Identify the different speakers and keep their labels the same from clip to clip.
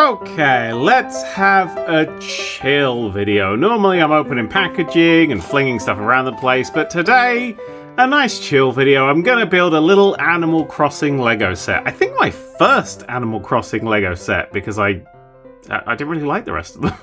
Speaker 1: Okay, let's have a chill video. Normally I'm opening packaging and flinging stuff around the place, but today, a nice chill video. I'm gonna build a little Animal Crossing Lego set. I think my first Animal Crossing Lego set, because I didn't really like the rest of them.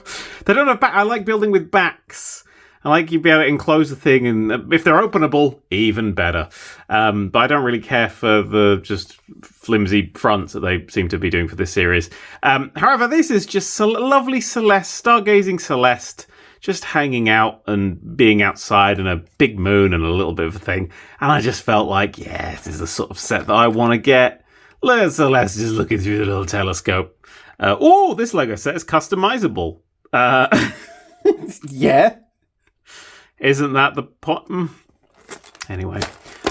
Speaker 1: They don't have I like building with backs. I like you be able to enclose the thing, and if they're openable, even better. But I don't really care for the just flimsy fronts that they seem to be doing for this series. However, this is just lovely Celeste, stargazing Celeste, just hanging out and being outside in a big moon and a little bit of a thing. And I just felt like, yeah, this is the sort of set that I want to get. Look at Celeste just looking through the little telescope. Oh, this Lego set is customizable. Yeah. Isn't that the pot? Anyway,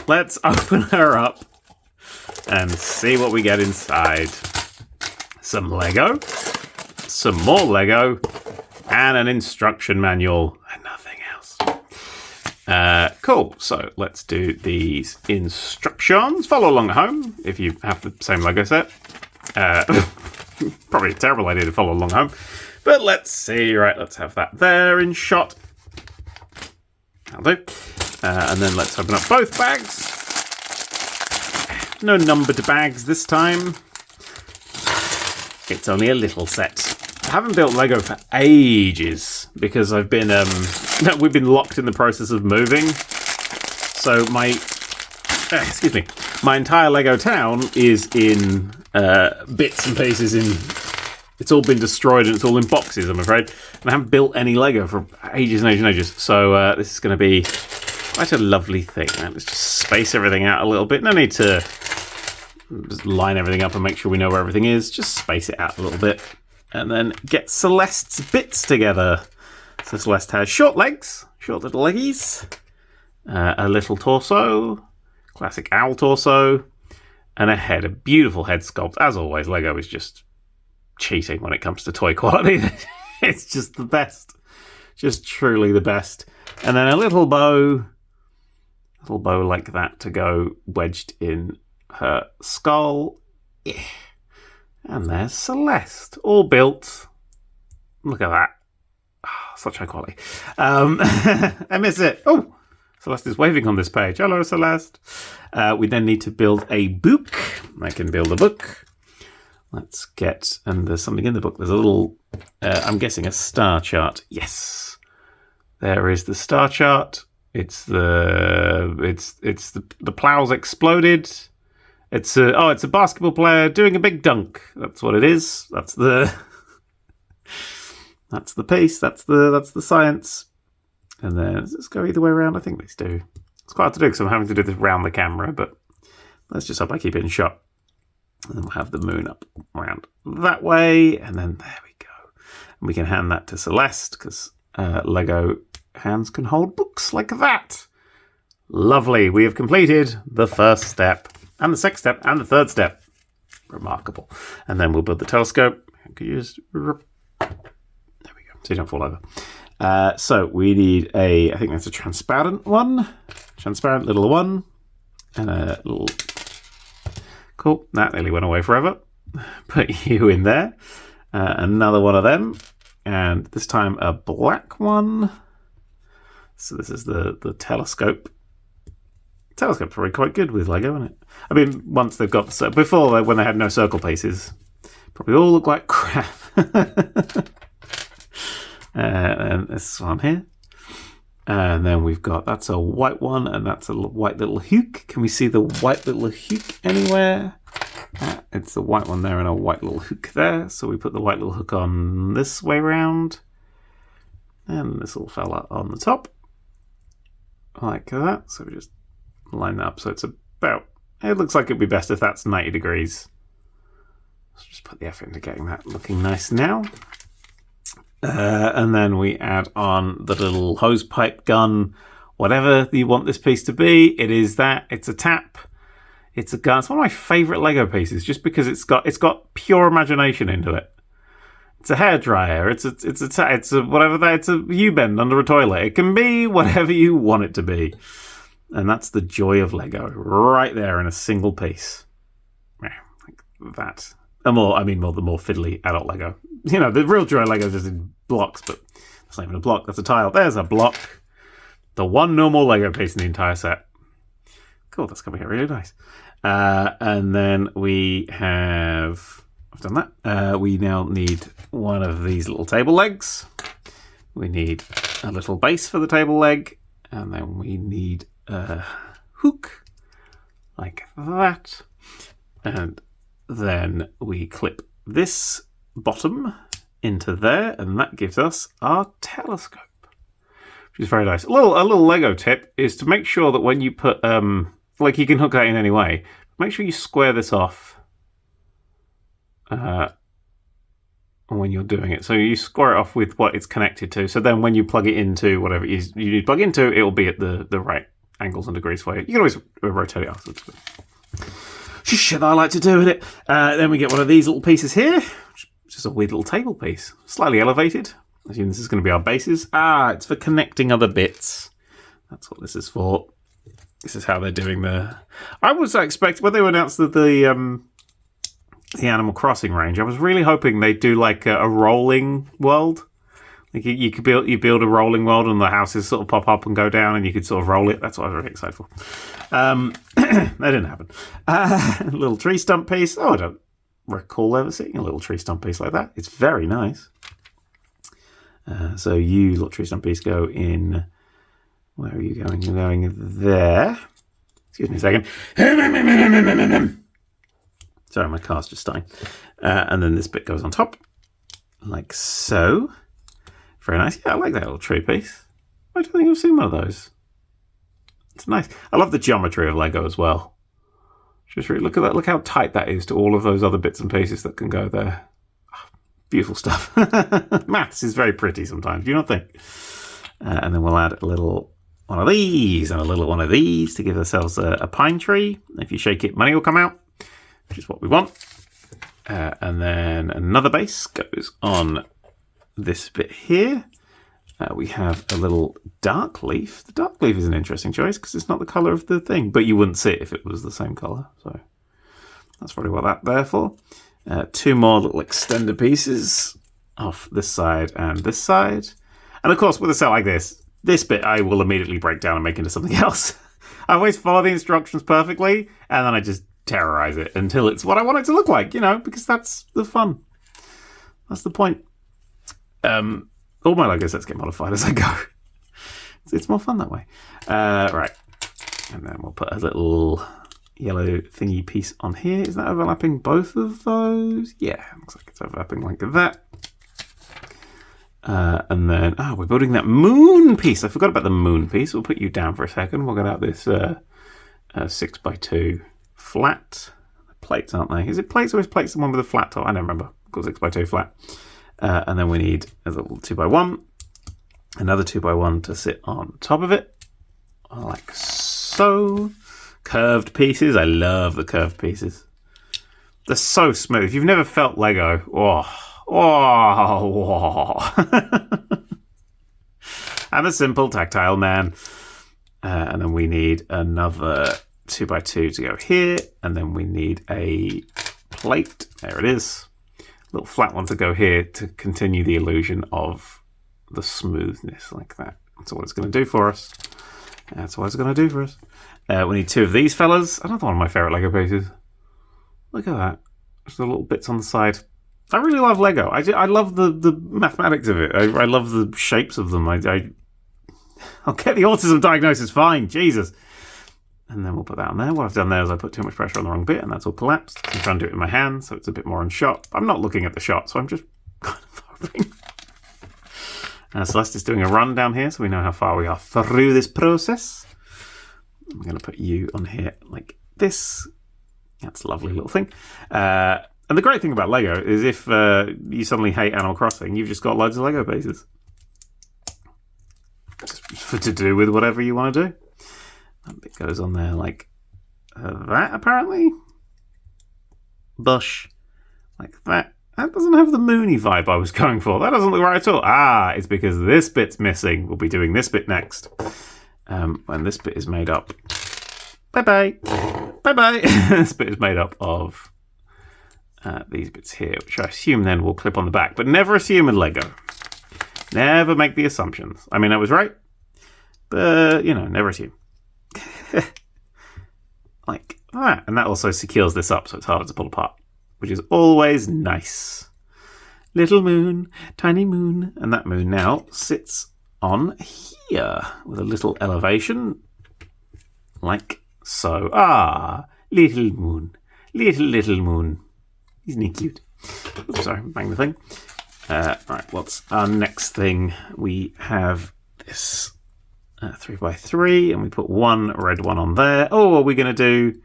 Speaker 1: let's open her up and see what we get inside. Some Lego, some more Lego, and an instruction manual, and nothing else. Cool, so let's do these instructions. Follow along at home if you have the same Lego set. Probably a terrible idea to follow along at home, but let's see. Right, let's have that there in shot. That'll do. And then let's open up both bags. No numbered bags this time. It's only a little set. I haven't built Lego for ages because I've been we've been locked in the process of moving. So my entire Lego town is in bits and pieces. It's all been destroyed and it's all in boxes, I'm afraid. And I haven't built any Lego for ages and ages and ages. So this is going to be quite a lovely thing. Let's just space everything out a little bit. No need to just line everything up and make sure we know where everything is. Just space it out a little bit. And then get Celeste's bits together. So Celeste has short legs, short little leggies, a little torso, classic owl torso, and a head, a beautiful head sculpt. As always, Lego is just cheating when it comes to toy quality. It's just the best, just truly the best. And then a little bow like that to go wedged in her skull. Yeah. And there's Celeste, all built. Look at that. Oh, such high quality. I miss it. Oh, Celeste is waving on this page. Hello, Celeste. We then need to build a book. I can build a book. Let's get, and there's something in the book. There's a little, I'm guessing a star chart. Yes, there is the star chart. It's the plows exploded. It's a basketball player doing a big dunk. That's what it is. That's the piece. That's the science. And then does this go either way around? I think these do. It's quite hard to do because I'm having to do this round the camera, but let's just hope I keep it in shot. And then we'll have the moon up around that way. And then there we go. And we can hand that to Celeste because Lego hands can hold books like that. Lovely. We have completed the first step and the second step and the third step. Remarkable. And then we'll build the telescope. There we go. So you don't fall over. So we need I think that's a transparent one. Transparent little one. And a little... Cool, that nearly went away forever. Put you in there. Another one of them. And this time a black one. So this is the telescope. Telescope's probably quite good with Lego, isn't it? I mean, once they've got... Before, when they had no circle pieces, probably all look like crap. And this one here. And then we've got, that's a white one, and that's a white little hook. Can we see the white little hook anywhere? It's a white one there and a white little hook there. So we put the white little hook on this way round. And this little fella on the top. Like that. So we just line that up. So it's about, it looks like it'd be best if that's 90 degrees. So just put the effort into getting that looking nice now. And then we add on the little hose pipe gun, whatever you want this piece to be. It is that. It's a tap. It's a gun. It's one of my favourite Lego pieces, just because it's got pure imagination into it. It's a hairdryer. It's a whatever that. It's a U-bend under a toilet. It can be whatever you want it to be, and that's the joy of Lego, right there in a single piece. Like that. the more fiddly adult Lego. You know, the real joy Lego is just in blocks, but that's not even a block, that's a tile. There's a block. The one normal Lego piece in the entire set. Cool, that's going to get really nice. And then we have... I've done that. We now need one of these little table legs. We need a little base for the table leg. And then we need a hook like that. And then we clip this bottom into there, and that gives us our telescope, which is very nice. A little Lego tip is to make sure that when you put, like you can hook that in any way, make sure you square this off when you're doing it. So you square it off with what it's connected to. So then when you plug it into whatever it is you need to plug into, it will be at the right angles and degrees for you. You can always rotate it afterwards. Shit I like to do with it. Then we get one of these little pieces here, which is just a weird little table piece, slightly elevated. I assume this is going to be our bases. It's for connecting other bits. That's what this is for. This is how they're doing the... I was expecting, when they announced the Animal Crossing range, I was really hoping they'd do like a rolling world. Like you could build a rolling world and the houses sort of pop up and go down and you could sort of roll it. That's what I was really excited for. That didn't happen. A little tree stump piece. I don't recall ever seeing a little tree stump piece like that. It's very nice. So you little tree stump piece go in... Where are you going? You're going there. Excuse me a second. Sorry, my car's just starting. And then this bit goes on top. Like so. Very nice. Yeah, I like that little tree piece. I don't think I've seen one of those. It's nice. I love the geometry of Lego as well. Just really look at that. Look how tight that is to all of those other bits and pieces that can go there. Oh, beautiful stuff. Maths is very pretty sometimes. Do you not think? And then we'll add a little one of these and a little one of these to give ourselves a pine tree. If you shake it, money will come out, which is what we want. And then another base goes on this bit here. We have a little dark leaf. The dark leaf is an interesting choice because it's not the colour of the thing, but you wouldn't see it if it was the same colour. So that's probably what that's there for. Two more little extender pieces off this side and this side. And of course, with a set like this bit I will immediately break down and make into something else. I always follow the instructions perfectly, and then I just terrorize it until it's what I want it to look like, because that's the fun. That's the point. All my Lego sets get modified as I go. It's more fun that way. Right. And then we'll put a little yellow thingy piece on here. Is that overlapping both of those? Yeah, looks like it's overlapping like that. And then, we're building that moon piece. I forgot about the moon piece. We'll put you down for a second. We'll get out this 6x2 flat. Plates, aren't they? Is it plates or is plates the one with a flat top? I don't remember. Got 6x2 flat. And then we need a little 2x1. Another 2x1 to sit on top of it. Like so. Curved pieces. I love the curved pieces. They're so smooth. If you've never felt Lego, I'm a simple tactile man. And then we need another 2x2 to go here. And then we need a plate. There it is. Little flat one to go here to continue the illusion of the smoothness like that. That's what it's going to do for us. That's what it's going to do for us. We need two of these fellas. Another one of my favourite Lego pieces. Look at that. Just the little bits on the side. I really love Lego. I love the mathematics of it. I love the shapes of them. I'll get the autism diagnosis fine. Jesus. And then we'll put that on there. What I've done there is I put too much pressure on the wrong bit and that's all collapsed. I'm trying to do it in my hand so it's a bit more on shot. I'm not looking at the shot, so I'm just kind of hoping. Celeste is doing a run down here so we know how far we are through this process. I'm going to put you on here like this. That's a lovely little thing. And the great thing about Lego is if you suddenly hate Animal Crossing, you've just got loads of Lego pieces. Just to do with whatever you want to do. That bit goes on there like that, apparently. Bush. Like that. That doesn't have the moony vibe I was going for. That doesn't look right at all. It's because this bit's missing. We'll be doing this bit next. When this bit is made up. Bye-bye. Bye-bye. This bit is made up of these bits here, which I assume then will clip on the back. But never assume in Lego. Never make the assumptions. I mean, I was right, but, you know, never assume. Like that. And that also secures this up, so it's harder to pull apart, which is always nice. Little moon, tiny moon. And that moon now sits on here with a little elevation, like so. Ah, little moon. Little moon. Isn't he cute? Oops, sorry, bang the thing. Right, what's our next thing? We have this 3x3, and we put one red one on there. Oh, are we going to do?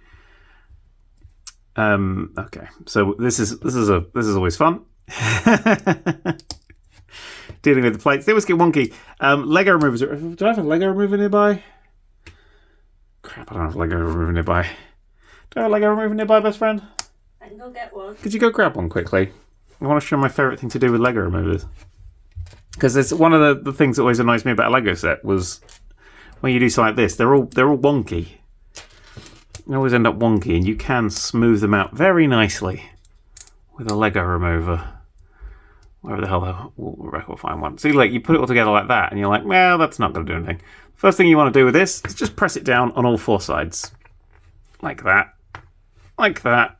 Speaker 1: Okay, so this is always fun. Dealing with the plates, they always get wonky. Lego removers. Do I have a Lego remover nearby? Crap, I don't have a Lego remover nearby. Do I have a Lego remover nearby, best friend?
Speaker 2: I can go get one.
Speaker 1: Could you go grab one quickly? I want to show my favourite thing to do with Lego removers. Because it's one of the things that always annoys me about a Lego set was when you do something like this, they're all wonky. They always end up wonky, and you can smooth them out very nicely with a Lego remover. Wherever the hell we'll find one. See, like, you put it all together like that, and you're like, well, that's not going to do anything. First thing you want to do with this is just press it down on all four sides. Like that. Like that.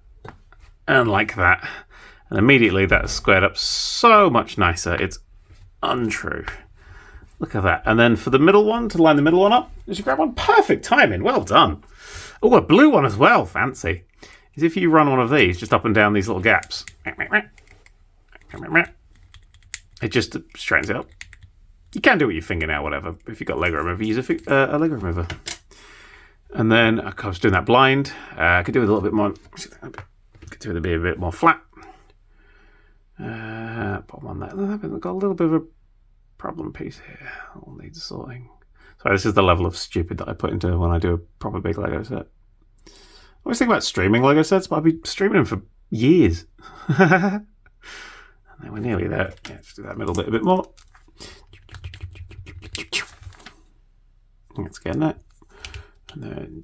Speaker 1: And like that. And immediately that's squared up so much nicer. It's untrue. Look at that. And then for the middle one, to line the middle one up, did you grab one? Perfect timing. Well done. Oh, a blue one as well. Fancy. Is if you run one of these just up and down these little gaps. It just straightens it up. You can do it with your fingernail, whatever. If you've got a Lego remover, use a Lego remover. And then I was doing that blind. I could do it a little bit more. Could do it a bit more flat. Put one there. I've got a little bit of a problem piece here. All needs sorting. So this is the level of stupid that I put into when I do a proper big Lego set. I always think about streaming Lego sets, but I've been streaming them for years. And then we're nearly there. Yeah, just do that middle bit a bit more. Let's get that. And then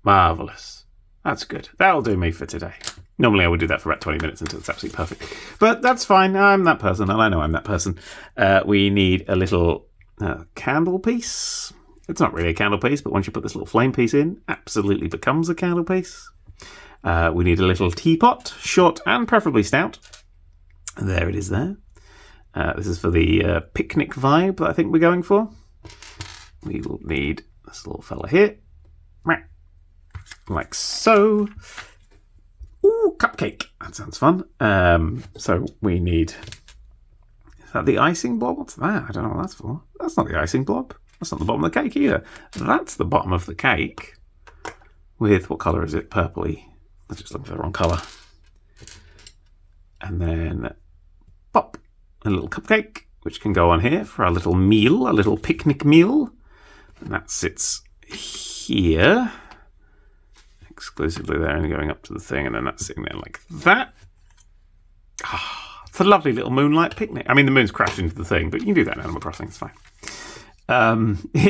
Speaker 1: marvellous. That's good. That'll do me for today. Normally I would do that for about 20 minutes until it's absolutely perfect. But that's fine. I'm that person, and I know I'm that person. We need a little candle piece. It's not really a candle piece, but once you put this little flame piece in, absolutely becomes a candle piece. We need a little teapot, short and preferably stout. There it is there. This is for the picnic vibe that I think we're going for. We will need this little fella here. Like so. Ooh, cupcake. That sounds fun. So we need... Is that the icing blob? What's that? I don't know what that's for. That's not the icing blob. That's not the bottom of the cake either. That's the bottom of the cake. With, what colour is it? Purpley. Let's just look for the wrong colour. And then pop. A little cupcake, which can go on here for our little meal, a little picnic meal. And that sits here. Exclusively there and going up to the thing, and then that's sitting there like that. It's a lovely little moonlight picnic. I mean, the moon's crashed into the thing, but you can do that in Animal Crossing, it's fine. I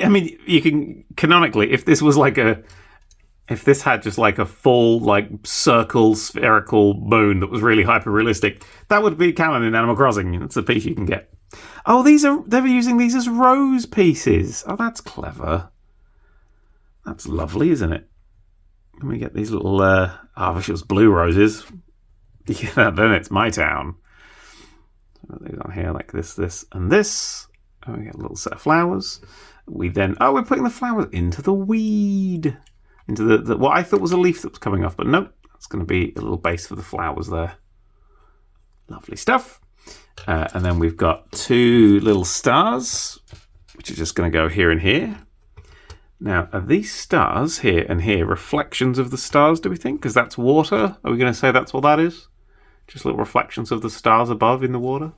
Speaker 1: mean, you can, canonically, if this had just like a full, like, circle, spherical moon that was really hyper-realistic, that would be canon in Animal Crossing. It's a piece you can get. Oh, they were using these as rose pieces. Oh, that's clever. That's lovely, isn't it? Can we get these little, I wish it was blue roses. Yeah, then it's my town. So these on here like this, and this. And we get a little set of flowers. We then, we're putting the flowers into the weed. Into the what I thought was a leaf that was coming off, but nope. That's going to be a little base for the flowers there. Lovely stuff. And then we've got two little stars, which are just going to go here and here. Now, are these stars here and here reflections of the stars, do we think? Because that's water. Are we going to say that's what that is? Just little reflections of the stars above in the water?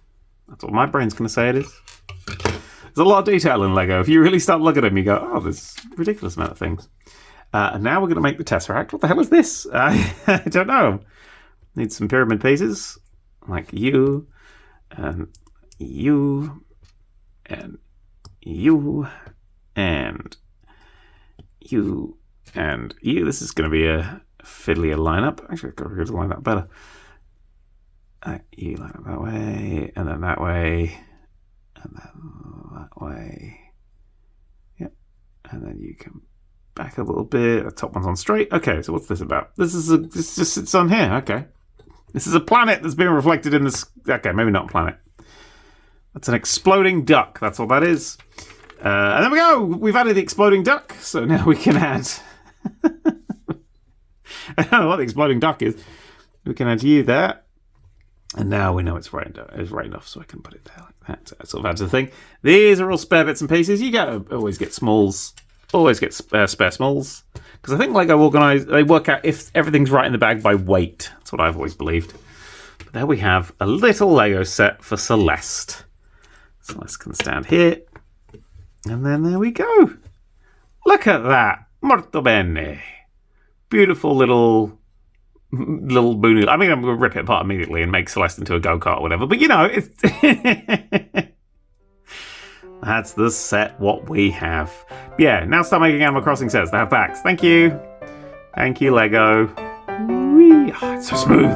Speaker 1: That's what my brain's going to say it is. There's a lot of detail in Lego. If you really start looking at them, you go, oh, there's a ridiculous amount of things. And now we're going to make the Tesseract. What the hell is this? I don't know. Need some pyramid pieces. Like you, and you, and you, and you, and you. This is going to be a fiddlier lineup. Actually, I've got to line that better. You line up that way, and then that way, and then that way. Yep. And then you can back a little bit. The top one's on straight. Okay, so what's this about? This just sits on here. Okay. This is a planet that's being reflected in this. Okay, maybe not a planet. That's an exploding duck. That's all that is. And there we go. We've added the exploding duck. So now we can add... I don't know what the exploding duck is. We can add you there. And now we know it's right enough, so I can put it there like that. So that sort of adds the thing. These are all spare bits and pieces. You always get smalls. Always get spare smalls. Because I think Lego organise, they work out if everything's right in the bag by weight. That's what I've always believed. But there we have a little Lego set for Celeste. Celeste can stand here. And then there we go. Look at that. Molto bene. Beautiful little boony. I mean, I'm going to rip it apart immediately and make Celeste into a go-kart or whatever. But, you know, it's... That's the set, what we have. Yeah, now start making Animal Crossing sets that have packs. Thank you. Thank you, Lego. Whee! Oh, it's so smooth.